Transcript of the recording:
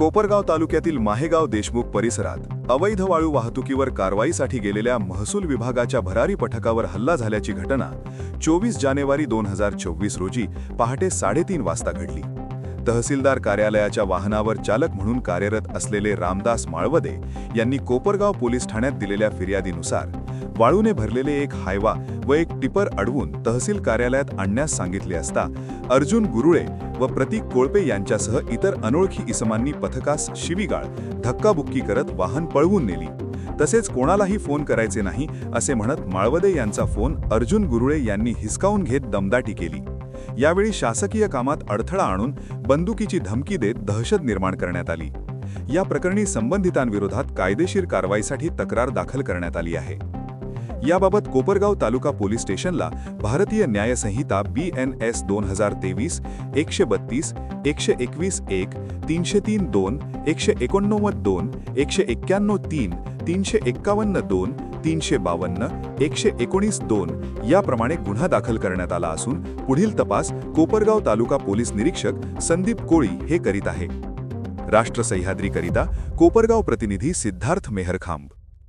कोपरगाव तालुक्यातील माहेगाव देशमुख परिसरात अवैध वाळू वाहतुकीवर कारवाईसाठी गेलेल्या महसूल विभागाच्या भरारी पथकावर हल्ला झाल्याची घटना 24 जानेवारी 2024 रोजी पहाटे 3:30 वाजता घडली. तहसीलदार कार्यालयाच्या वाहनावर चालक म्हणून कार्यरत असलेले रामदास माळवदे यांनी कोपरगाव पोलीस ठाण्यात दिलेल्या फिर्यादीनुसार वाळूने भरलेले एक हायवा व एक टिपर अडवून तहसील कार्यालयात आणण्यास सांगितले असता अर्जुन गुरुळे व प्रतीक कोळपे यांच्यासह इतर अनोळखी इसमांनी पथकास शिवीगाळ धक्काबुक्की करत वाहन पळवून नेली. तसेच कोणालाही फोन करायचे नाही असे म्हणत माळवदे यांचा फोन अर्जुन गुरुळे यांनी हिसकावून घेत दमदाटी केली. यावेळी शासकीय कामात अडथळा आणून बंदुकीची धमकी देत दहशत निर्माण करण्यात आली. या प्रकरणी संबंधितांविरोधात कायदेशीर कारवाईसाठी तक्रार दाखल करण्यात आली आहे. याबाबत कोपरगाव तालुका पोलीस स्टेशनला भारतीय न्याय संहिता BNS 2023 132 121-1 303-2 189-2 191-3 351-2 352 119-2 याप्रमाणे गुन्हा दाखल करण्यात आला असून पुढील तपास कोपरगाव तालुका पोलीस निरीक्षक संदीप कोळी हे करीत आहे. राष्ट्र सह्याद्रीकरिता कोपरगाव प्रतिनिधी सिद्धार्थ मेहरखांब.